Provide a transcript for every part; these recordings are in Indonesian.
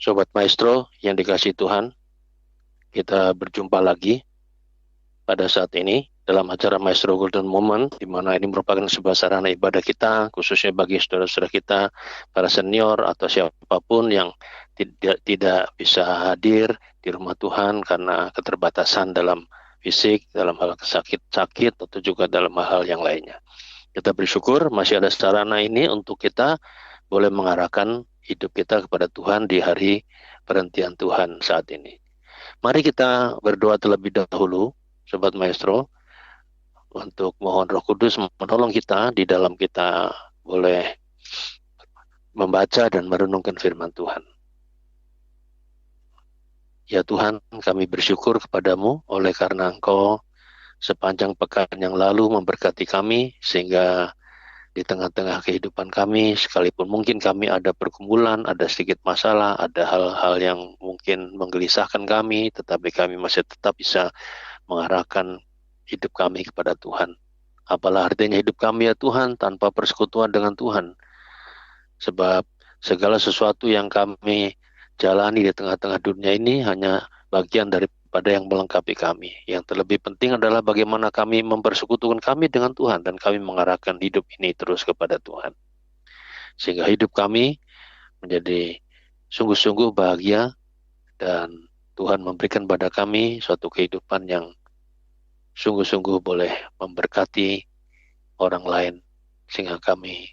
Sobat Maestro yang dikasihi Tuhan, kita berjumpa lagi pada saat ini dalam acara Maestro Golden Moment, di mana ini merupakan sebuah sarana ibadah kita, khususnya bagi saudara-saudara kita, para senior atau siapapun yang tidak bisa hadir di rumah Tuhan karena keterbatasan dalam fisik, dalam hal sakit atau juga dalam hal yang lainnya. Kita bersyukur masih ada sarana ini untuk kita boleh mengarahkan hidup kita kepada Tuhan di hari perhentian Tuhan saat ini. Mari kita berdoa terlebih dahulu, Sobat Maestro, untuk mohon Roh Kudus menolong kita di dalam kita boleh membaca dan merenungkan firman Tuhan. Ya Tuhan, kami bersyukur kepadamu oleh karena Engkau sepanjang pekan yang lalu memberkati kami, sehingga di tengah-tengah kehidupan kami, sekalipun mungkin kami ada pergumulan, ada sedikit masalah, ada hal-hal yang mungkin menggelisahkan kami, tetapi kami masih tetap bisa mengarahkan hidup kami kepada Tuhan. Apalah artinya hidup kami ya Tuhan tanpa persekutuan dengan Tuhan. Sebab segala sesuatu yang kami jalani di tengah-tengah dunia ini hanya bagian daripada yang melengkapi kami. Yang terlebih penting adalah bagaimana kami mempersekutukan kami dengan Tuhan dan kami mengarahkan hidup ini terus kepada Tuhan. Sehingga hidup kami menjadi sungguh-sungguh bahagia dan Tuhan memberikan pada kami suatu kehidupan yang sungguh-sungguh boleh memberkati orang lain, sehingga kami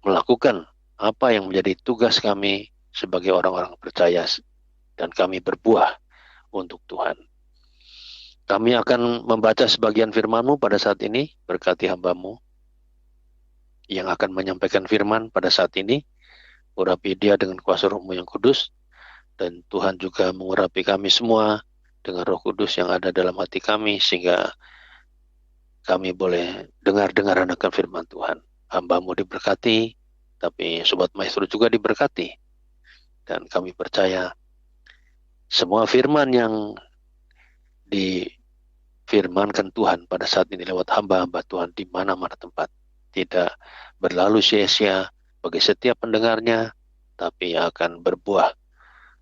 melakukan apa yang menjadi tugas kami sebagai orang-orang percaya dan kami berbuah untuk Tuhan. Kami akan membaca sebagian firman-Mu pada saat ini, berkati hamba-Mu yang akan menyampaikan firman pada saat ini, urapi dia dengan kuasa Roh-Mu yang kudus, dan Tuhan juga mengurapi kami semua dengan Roh Kudus yang ada dalam hati kami, sehingga kami boleh dengar-dengar akan firman Tuhan. Hamba-Mu diberkati, tapi Sobat Maestro juga diberkati. Dan kami percaya semua firman yang difirmankan Tuhan pada saat ini lewat hamba-hamba Tuhan di mana-mana tempat tidak berlalu sia-sia bagi setiap pendengarnya, tapi akan berbuah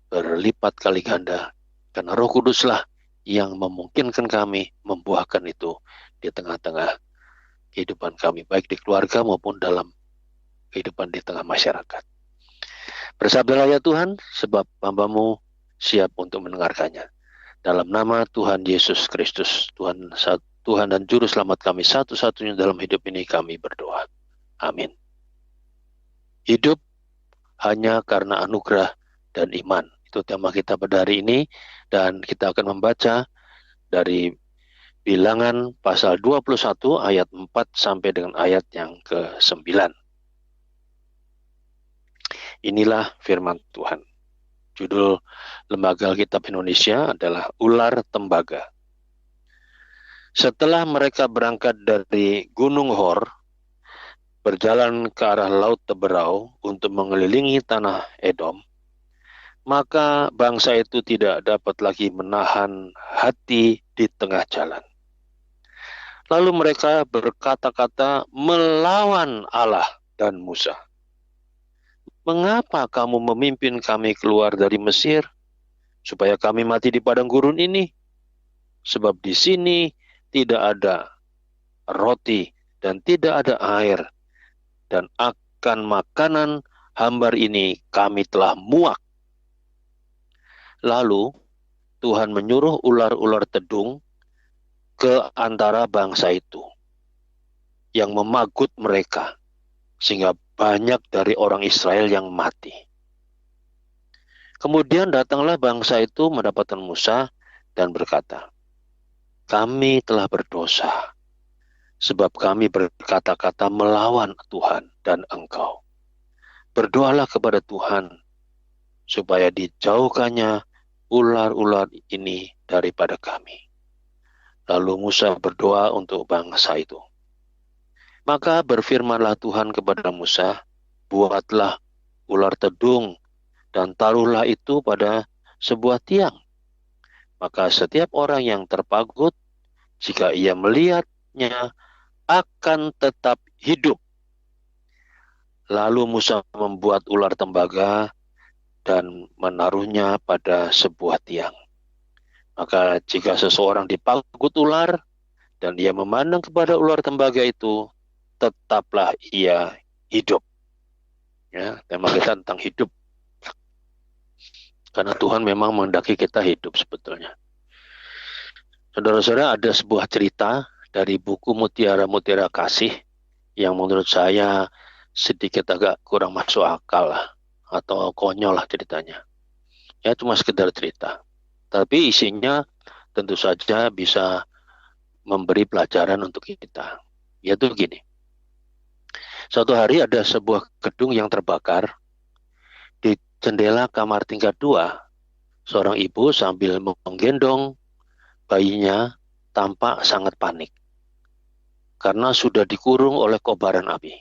berlipat kali ganda, karena Roh Kuduslah yang memungkinkan kami membuahkan itu di tengah-tengah kehidupan kami, baik di keluarga maupun dalam kehidupan di tengah masyarakat. Bersabdalah ya Tuhan, sebab hamba-Mu siap untuk mendengarkannya. Dalam nama Tuhan Yesus Kristus, Tuhan dan Juru Selamat kami satu-satunya dalam hidup ini, kami berdoa. Amin. Hidup hanya karena anugerah dan iman. Itu tema kita pada hari ini, dan kita akan membaca dari Bilangan pasal 21 ayat 4 sampai dengan ayat yang ke-9. Inilah firman Tuhan. Judul Lembaga Alkitab Indonesia adalah Ular Tembaga. Setelah mereka berangkat dari Gunung Hor, berjalan ke arah Laut Teberau untuk mengelilingi tanah Edom, maka bangsa itu tidak dapat lagi menahan hati di tengah jalan. Lalu mereka berkata-kata melawan Allah dan Musa. Mengapa kamu memimpin kami keluar dari Mesir, supaya kami mati di padang gurun ini? Sebab di sini tidak ada roti dan tidak ada air, dan akan makanan hambar ini kami telah muak. Lalu Tuhan menyuruh ular-ular tedung ke antara bangsa itu yang memagut mereka, sehingga banyak dari orang Israel yang mati. Kemudian datanglah bangsa itu mendapatkan Musa dan berkata, kami telah berdosa, sebab kami berkata-kata melawan Tuhan dan engkau. Berdoalah kepada Tuhan, supaya dijauhkannya ular-ular ini daripada kami. Lalu Musa berdoa untuk bangsa itu. Maka berfirmanlah Tuhan kepada Musa, buatlah ular tedung dan taruhlah itu pada sebuah tiang. Maka setiap orang yang terpagut, jika ia melihatnya, akan tetap hidup. Lalu Musa membuat ular tembaga dan menaruhnya pada sebuah tiang. Maka jika seseorang dipagut ular dan dia memandang kepada ular tembaga itu, tetaplah ia hidup. Ya, tema kita tentang hidup. Karena Tuhan memang menghendaki kita hidup sebetulnya. Saudara-saudara, ada sebuah cerita dari buku Mutiara-Mutiara Kasih yang menurut saya sedikit agak kurang masuk akal lah, atau konyol lah ceritanya. Ya, cuma sekedar cerita. Tapi isinya tentu saja bisa memberi pelajaran untuk kita. Yaitu gini. Suatu hari ada sebuah gedung yang terbakar. Di jendela kamar tingkat 2, seorang ibu sambil menggendong bayinya tampak sangat panik karena sudah dikurung oleh kobaran api.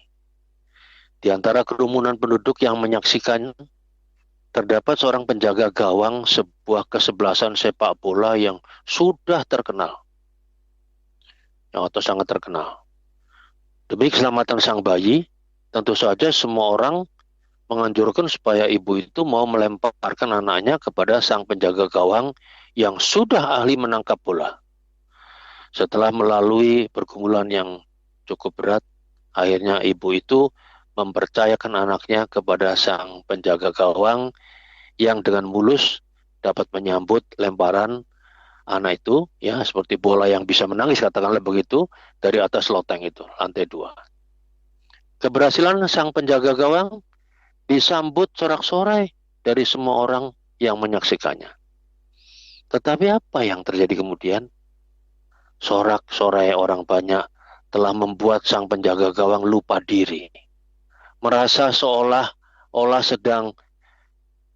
Di antara kerumunan penduduk yang menyaksikan, terdapat seorang penjaga gawang sebuah kesebelasan sepak bola yang sudah terkenal, atau sangat terkenal. Demi keselamatan sang bayi, tentu saja semua orang menganjurkan supaya ibu itu mau melemparkan anaknya kepada sang penjaga gawang yang sudah ahli menangkap bola. Setelah melalui pergumulan yang cukup berat, akhirnya ibu itu mempercayakan anaknya kepada sang penjaga gawang yang dengan mulus dapat menyambut lemparan anak itu, ya, seperti bola yang bisa menangis, katakanlah begitu, dari atas loteng itu, lantai 2. Keberhasilan sang penjaga gawang disambut sorak-sorai dari semua orang yang menyaksikannya. Tetapi apa yang terjadi kemudian? Sorak-sorai orang banyak telah membuat sang penjaga gawang lupa diri. Merasa seolah-olah sedang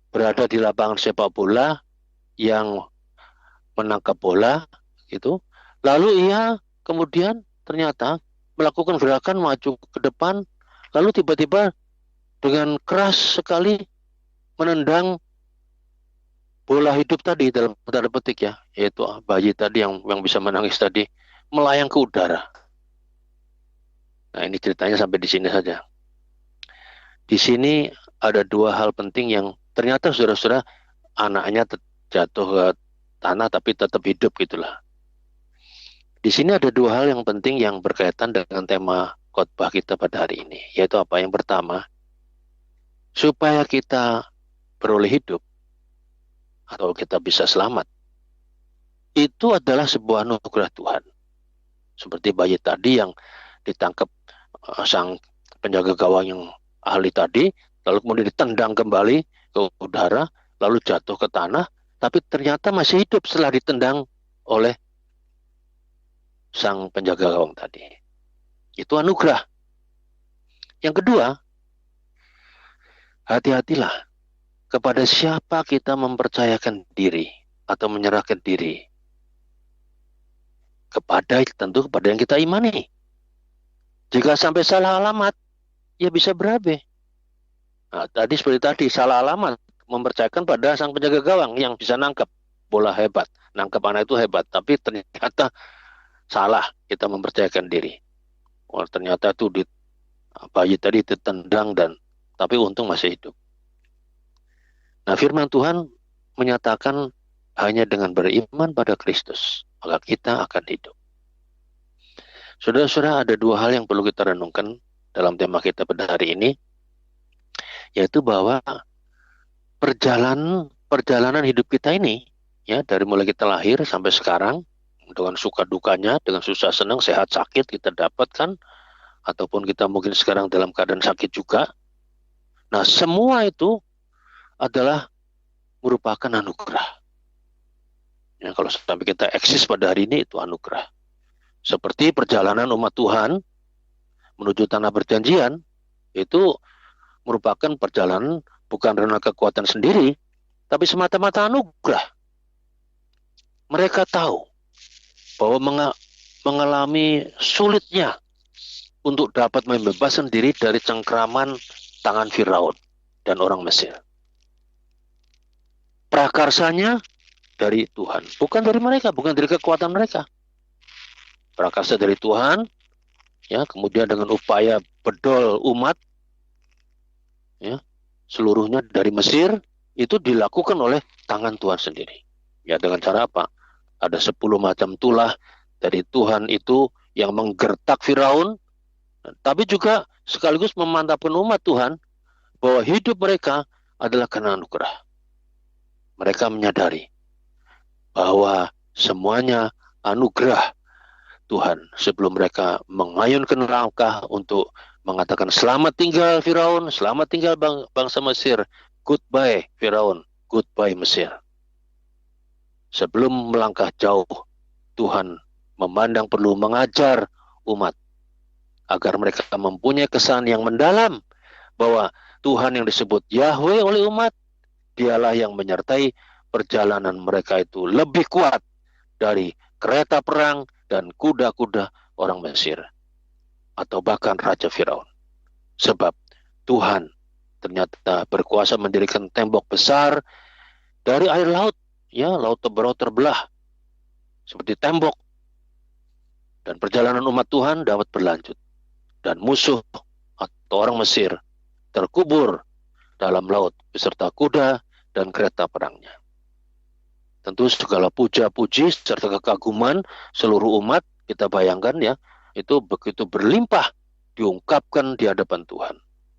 berada di lapangan sepak bola yang menangkap bola gitu. Lalu ia kemudian ternyata melakukan gerakan maju ke depan, lalu tiba-tiba dengan keras sekali menendang bola hidup tadi, dalam tanda petik ya, yaitu bayi tadi yang bisa menangis tadi, melayang ke udara. Nah, ini ceritanya sampai di sini saja. Di sini ada 2 hal penting yang ternyata saudara-saudara, anaknya jatuh ke tanah tapi tetap hidup gitulah. Di sini ada 2 hal yang penting yang berkaitan dengan tema khotbah kita pada hari ini, yaitu apa? Yang pertama, supaya kita beroleh hidup atau kita bisa selamat, itu adalah sebuah anugerah Tuhan. Seperti bayi tadi yang ditangkap sang penjaga gawang yang ahli tadi, lalu kemudian ditendang kembali ke udara, lalu jatuh ke tanah, tapi ternyata masih hidup setelah ditendang oleh sang penjaga gawang tadi. Itu anugerah. Yang kedua, hati-hatilah kepada siapa kita mempercayakan diri atau menyerahkan diri. Tentu kepada yang kita imani. Jika sampai salah alamat, ya bisa berabe. Nah, tadi seperti tadi, salah alamat mempercayakan pada sang penjaga gawang yang bisa nangkap bola hebat, nangkap anak itu hebat, tapi ternyata salah kita mempercayakan diri. Ternyata itu bayi tadi ditendang tapi untung masih hidup. Nah, firman Tuhan menyatakan hanya dengan beriman pada Kristus, maka kita akan hidup. Saudara-saudara, ada 2 hal yang perlu kita renungkan dalam tema kita pada hari ini, yaitu bahwa perjalanan hidup kita ini, ya, dari mulai kita lahir sampai sekarang, dengan suka dukanya, dengan susah senang, sehat sakit kita dapatkan, ataupun kita mungkin sekarang dalam keadaan sakit juga. Nah, semua itu adalah merupakan anugerah. Ya, kalau sampai kita eksis pada hari ini, itu anugerah. Seperti perjalanan umat Tuhan menuju tanah perjanjian, itu merupakan perjalanan bukan karena kekuatan sendiri, tapi semata-mata anugerah. Mereka tahu bahwa mengalami sulitnya untuk dapat membebaskan diri dari cengkraman tangan Firaun dan orang Mesir. Prakarsanya dari Tuhan, bukan dari mereka, bukan dari kekuatan mereka. Prakarsa dari Tuhan, ya, kemudian dengan upaya bedol umat, ya, seluruhnya dari Mesir, itu dilakukan oleh tangan Tuhan sendiri. Ya, dengan cara apa? Ada 10 macam tulah dari Tuhan itu yang menggertak Firaun, tapi juga sekaligus memantapkan umat Tuhan bahwa hidup mereka adalah karena anugerah. Mereka menyadari bahwa semuanya anugerah Tuhan sebelum mereka mengayunkan langkah untuk mengatakan selamat tinggal Firaun, selamat tinggal bangsa Mesir, goodbye Firaun, goodbye Mesir. Sebelum melangkah jauh, Tuhan memandang perlu mengajar umat agar mereka mempunyai kesan yang mendalam bahwa Tuhan yang disebut Yahweh oleh umat, dialah yang menyertai perjalanan mereka itu lebih kuat dari kereta perang dan kuda-kuda orang Mesir atau bahkan Raja Firaun. Sebab Tuhan ternyata berkuasa mendirikan tembok besar dari air laut, ya, laut terbelah seperti tembok, dan perjalanan umat Tuhan dapat berlanjut, dan musuh atau orang Mesir terkubur dalam laut beserta kuda dan kereta perangnya. Tentu segala puja-puji serta kekaguman seluruh umat, kita bayangkan ya, itu begitu berlimpah diungkapkan di hadapan Tuhan.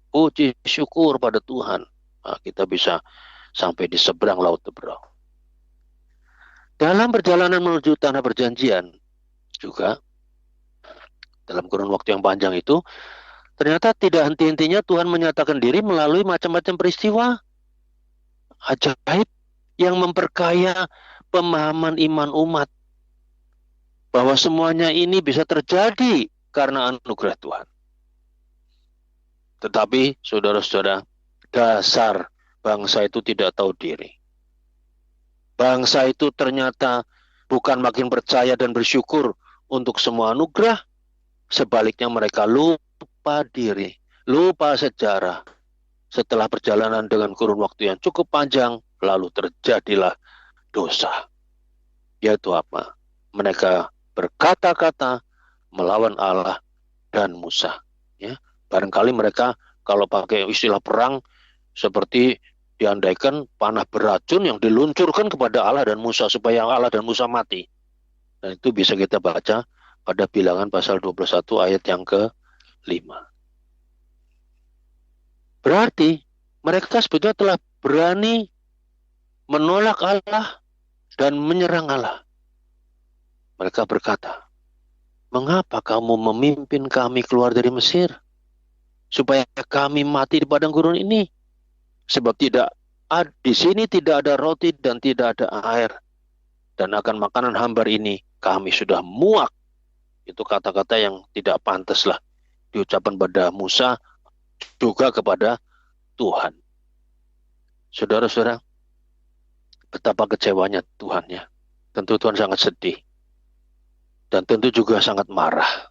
Puji syukur pada Tuhan. Nah, kita bisa sampai di seberang laut Teberau. Dalam perjalanan menuju tanah perjanjian juga, dalam kurun waktu yang panjang itu, ternyata tidak henti-hentinya Tuhan menyatakan diri melalui macam-macam peristiwa ajaib yang memperkaya pemahaman iman umat. Bahwa semuanya ini bisa terjadi karena anugerah Tuhan. Tetapi, saudara-saudara, dasar bangsa itu tidak tahu diri. Bangsa itu ternyata bukan makin percaya dan bersyukur untuk semua anugerah, sebaliknya mereka lupa diri, lupa sejarah. Setelah perjalanan dengan kurun waktu yang cukup panjang, lalu terjadilah dosa. Yaitu apa? Mereka berkata-kata melawan Allah dan Musa. Ya, barangkali mereka kalau pakai istilah perang seperti diandaikan panah beracun yang diluncurkan kepada Allah dan Musa supaya Allah dan Musa mati. Dan itu bisa kita baca pada Bilangan pasal 21 ayat yang ke-5. Berarti mereka sebetulnya telah berani menolak Allah dan menyerang Allah. Mereka berkata, "Mengapa kamu memimpin kami keluar dari Mesir? Supaya kami mati di padang gurun ini. Sebab di sini tidak ada roti dan tidak ada air. Dan akan makanan hambar ini kami sudah muak." Itu kata-kata yang tidak pantaslah diucapkan pada Musa, juga kepada Tuhan. Saudara-saudara, betapa kecewanya Tuhan ya. Tentu Tuhan sangat sedih. Dan tentu juga sangat marah.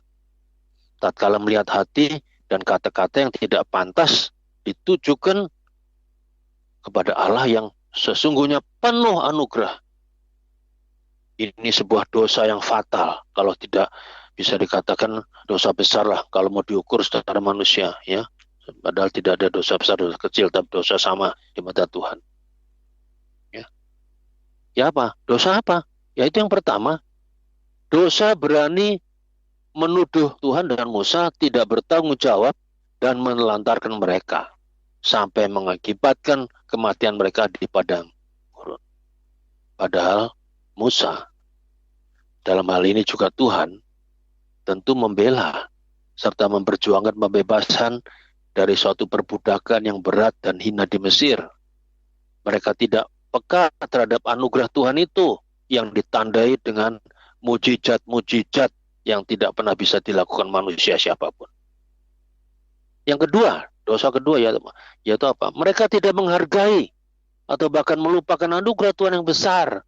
Tatkala melihat hati dan kata-kata yang tidak pantas ditujukan kepada Allah yang sesungguhnya penuh anugerah. Ini sebuah dosa yang fatal, kalau tidak bisa dikatakan dosa besar lah kalau mau diukur secara manusia ya. Padahal tidak ada dosa besar, dosa kecil, tapi dosa sama di mata Tuhan. Ya, ya apa? Dosa apa? Yaitu yang pertama, dosa berani menuduh Tuhan dan Musa tidak bertanggung jawab dan menelantarkan mereka sampai mengakibatkan kematian mereka di padang gurun. Padahal Musa, dalam hal ini juga Tuhan, tentu membela serta memperjuangkan pembebasan dari suatu perbudakan yang berat dan hina di Mesir. Mereka tidak peka terhadap anugerah Tuhan itu yang ditandai dengan mujizat-mujizat yang tidak pernah bisa dilakukan manusia siapapun. Yang kedua, dosa kedua yaitu apa? Mereka tidak menghargai atau bahkan melupakan anugerah Tuhan yang besar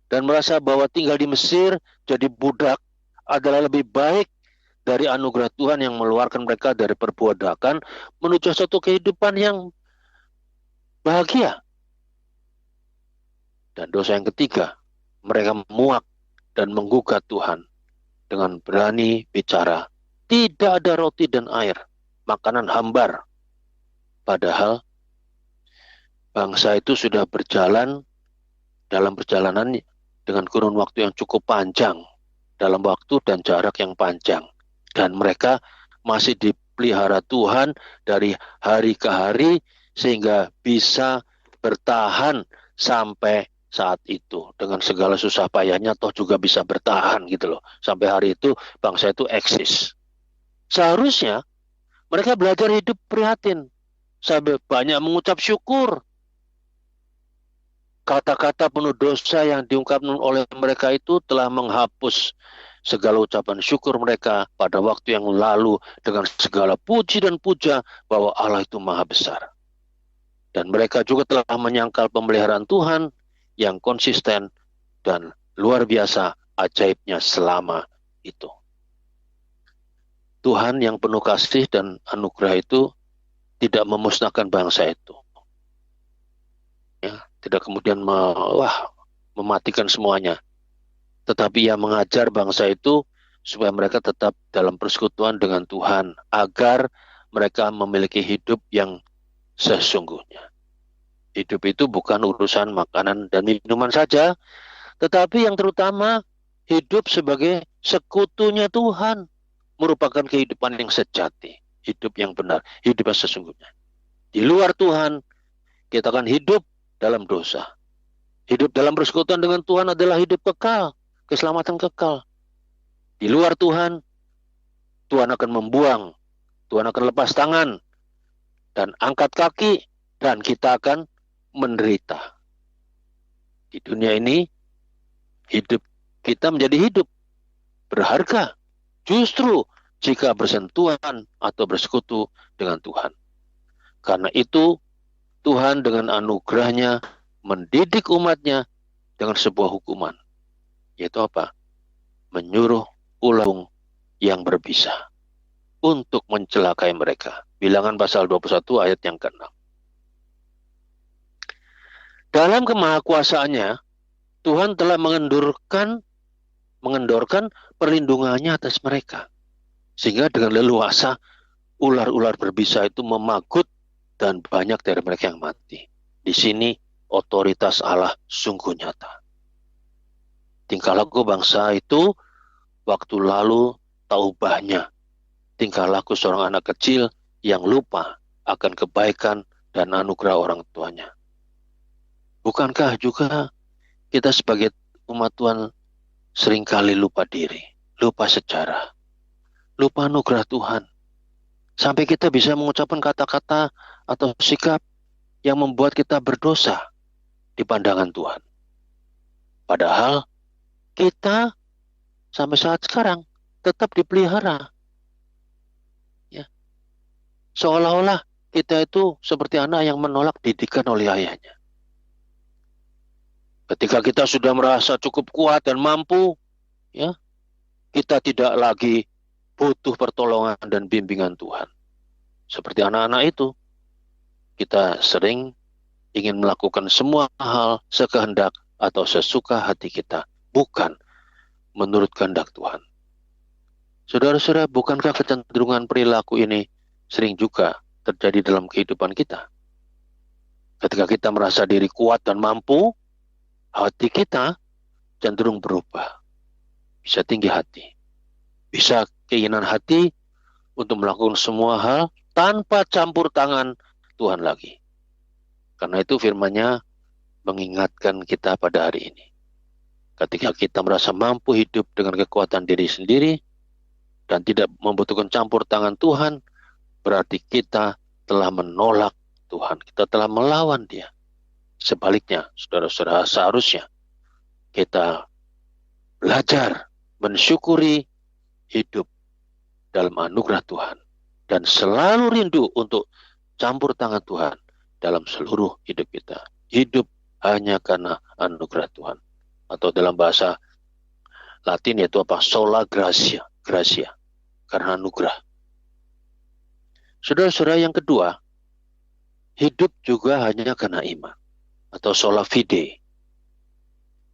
dan merasa bahwa tinggal di Mesir jadi budak adalah lebih baik dari anugerah Tuhan yang mengeluarkan mereka dari perbudakan menuju suatu kehidupan yang bahagia. Dan dosa yang ketiga, mereka muak dan menggugat Tuhan dengan berani bicara, tidak ada roti dan air, makanan hambar. Padahal bangsa itu sudah berjalan dalam perjalanan dengan kurun waktu yang cukup panjang, dalam waktu dan jarak yang panjang. Dan mereka masih dipelihara Tuhan dari hari ke hari sehingga bisa bertahan sampai saat itu. Dengan segala susah payahnya toh juga bisa bertahan gitu loh. Sampai hari itu bangsa itu eksis. Seharusnya mereka belajar hidup prihatin. Sampai banyak mengucap syukur. Kata-kata penuh dosa yang diungkapkan oleh mereka itu telah menghapus segala ucapan syukur mereka pada waktu yang lalu dengan segala puji dan puja bahwa Allah itu maha besar. Dan mereka juga telah menyangkal pemeliharaan Tuhan yang konsisten dan luar biasa ajaibnya selama itu. Tuhan yang penuh kasih dan anugerah itu tidak memusnahkan bangsa itu. Ya, tidak kemudian mematikan semuanya. Tetapi ia mengajar bangsa itu supaya mereka tetap dalam persekutuan dengan Tuhan, agar mereka memiliki hidup yang sesungguhnya. Hidup itu bukan urusan makanan dan minuman saja, tetapi yang terutama hidup sebagai sekutunya Tuhan, merupakan kehidupan yang sejati, hidup yang benar, hidup yang sesungguhnya. Di luar Tuhan, kita akan hidup dalam dosa. Hidup dalam persekutuan dengan Tuhan adalah hidup kekal, keselamatan kekal. Di luar Tuhan, Tuhan akan membuang, Tuhan akan lepas tangan, dan angkat kaki, dan kita akan menderita. Di dunia ini, hidup kita menjadi hidup berharga, justru jika bersentuhan atau bersekutu dengan Tuhan. Karena itu, Tuhan dengan anugerahnya mendidik umatnya dengan sebuah hukuman. Yaitu apa? Menyuruh ular yang berbisa untuk mencelakai mereka. Bilangan pasal 21 ayat yang ke-6. Dalam kemahakuasaannya, Tuhan telah mengendorkan perlindungannya atas mereka. Sehingga dengan leluasa, ular-ular berbisa itu memagut dan banyak dari mereka yang mati. Di sini otoritas Allah sungguh nyata. Tingkah laku bangsa itu waktu lalu tak ubahnya. Tingkah laku seorang anak kecil yang lupa akan kebaikan dan anugerah orang tuanya. Bukankah juga kita sebagai umat Tuhan seringkali lupa diri, lupa sejarah, lupa anugerah Tuhan. Sampai kita bisa mengucapkan kata-kata atau sikap yang membuat kita berdosa di pandangan Tuhan. Padahal kita sampai saat sekarang tetap dipelihara. Ya. Seolah-olah kita itu seperti anak yang menolak didikan oleh ayahnya. Ketika kita sudah merasa cukup kuat dan mampu, ya, kita tidak lagi butuh pertolongan dan bimbingan Tuhan. Seperti anak-anak itu, kita sering ingin melakukan semua hal sekehendak atau sesuka hati kita, bukan menurut kehendak Tuhan. Saudara-saudara, bukankah kecenderungan perilaku ini sering juga terjadi dalam kehidupan kita? Ketika kita merasa diri kuat dan mampu, hati kita cenderung berubah. Bisa tinggi hati, bisa keinginan hati untuk melakukan semua hal tanpa campur tangan Tuhan lagi. Karena itu firman-Nya mengingatkan kita pada hari ini. Ketika kita merasa mampu hidup dengan kekuatan diri sendiri dan tidak membutuhkan campur tangan Tuhan, berarti kita telah menolak Tuhan. Kita telah melawan Dia. Sebaliknya, saudara-saudara, seharusnya kita belajar mensyukuri hidup dalam anugerah Tuhan dan selalu rindu untuk campur tangan Tuhan dalam seluruh hidup kita. Hidup hanya karena anugerah Tuhan, atau dalam bahasa Latin yaitu apa? Sola gratia, gratia, karena anugerah. Saudara-saudara, yang kedua, hidup juga hanya karena iman, atau sola fide.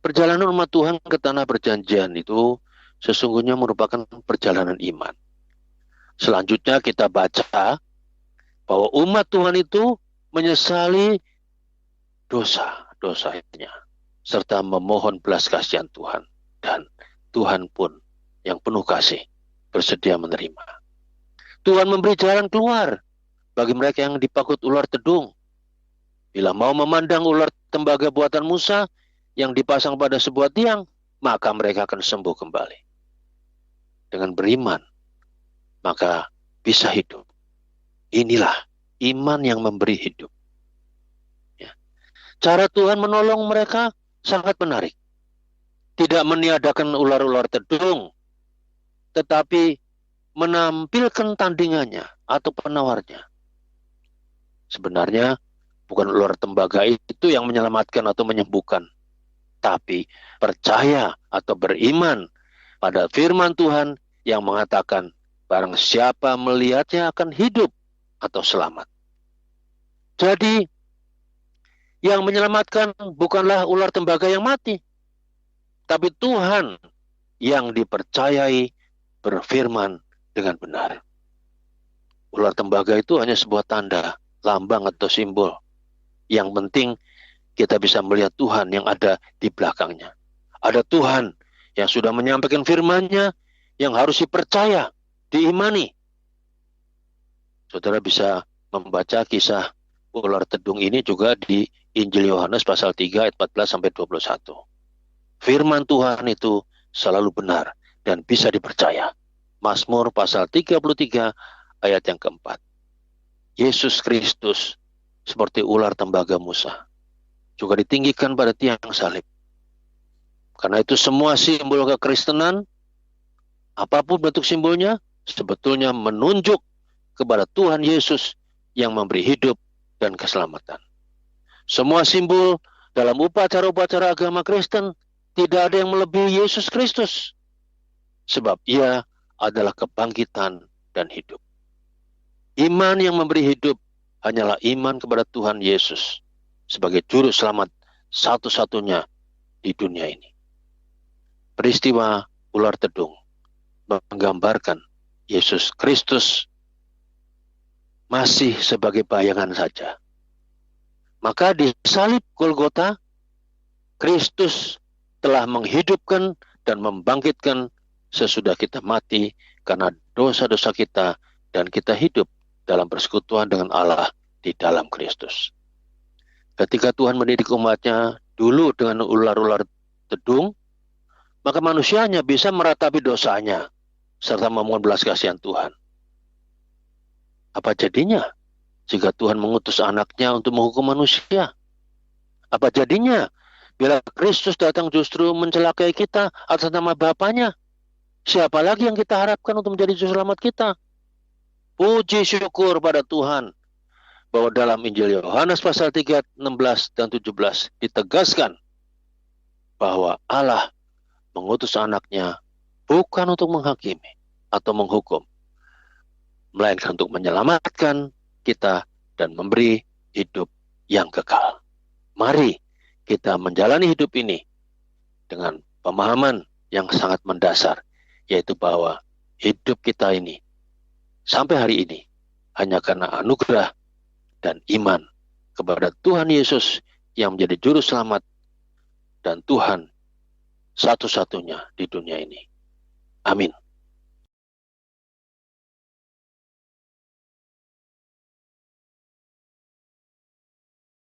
Perjalanan umat Tuhan ke tanah perjanjian itu sesungguhnya merupakan perjalanan iman. Selanjutnya kita baca bahwa umat Tuhan itu menyesali dosa-dosanya, serta memohon belas kasihan Tuhan. Dan Tuhan pun yang penuh kasih bersedia menerima. Tuhan memberi jalan keluar bagi mereka yang dipakut ular tedung. Bila mau memandang ular tembaga buatan Musa yang dipasang pada sebuah tiang, maka mereka akan sembuh kembali. Dengan beriman, maka bisa hidup. Inilah iman yang memberi hidup. Ya. Cara Tuhan menolong mereka sangat menarik. Tidak meniadakan ular-ular tedung, tetapi menampilkan tandingannya atau penawarnya. Sebenarnya bukan ular tembaga itu yang menyelamatkan atau menyembuhkan, tapi percaya atau beriman pada firman Tuhan yang mengatakan barang siapa melihatnya akan hidup atau selamat. Jadi yang menyelamatkan bukanlah ular tembaga yang mati, tapi Tuhan yang dipercayai berfirman dengan benar. Ular tembaga itu hanya sebuah tanda, lambang atau simbol. Yang penting kita bisa melihat Tuhan yang ada di belakangnya. Ada Tuhan yang sudah menyampaikan firman-Nya yang harus dipercaya, diimani. Saudara bisa membaca kisah ular tedung ini juga di Injil Yohanes pasal 3 ayat 14 sampai 21. Firman Tuhan itu selalu benar dan bisa dipercaya. Mazmur pasal 33 ayat yang keempat. Yesus Kristus seperti ular tembaga Musa juga ditinggikan pada tiang salib. Karena itu semua simbol kekristenan, apapun bentuk simbolnya, sebetulnya menunjuk kepada Tuhan Yesus yang memberi hidup dan keselamatan. Semua simbol dalam upacara-upacara agama Kristen tidak ada yang melebihi Yesus Kristus. Sebab Ia adalah kebangkitan dan hidup. Iman yang memberi hidup hanyalah iman kepada Tuhan Yesus sebagai juru selamat satu-satunya di dunia ini. Peristiwa ular tedung menggambarkan Yesus Kristus masih sebagai bayangan saja. Maka di salib Golgota, Kristus telah menghidupkan dan membangkitkan sesudah kita mati karena dosa-dosa kita, dan kita hidup dalam persekutuan dengan Allah di dalam Kristus. Ketika Tuhan mendidik umatnya dulu dengan ular-ular tedung, maka manusianya bisa meratapi dosanya serta memohon belas kasihan Tuhan. Apa jadinya jika Tuhan mengutus anaknya untuk menghukum manusia? Apa jadinya bila Kristus datang justru mencelakai kita atas nama Bapanya? Siapa lagi yang kita harapkan untuk menjadi juru selamat kita? Puji syukur pada Tuhan bahwa dalam Injil Yohanes pasal 3, 16 dan 17 ditegaskan bahwa Allah mengutus anaknya bukan untuk menghakimi atau menghukum, melainkan untuk menyelamatkan kita dan memberi hidup yang kekal. Mari kita menjalani hidup ini dengan pemahaman yang sangat mendasar, yaitu bahwa hidup kita ini sampai hari ini hanya karena anugerah dan iman kepada Tuhan Yesus yang menjadi juru selamat dan Tuhan satu-satunya di dunia ini. Amin.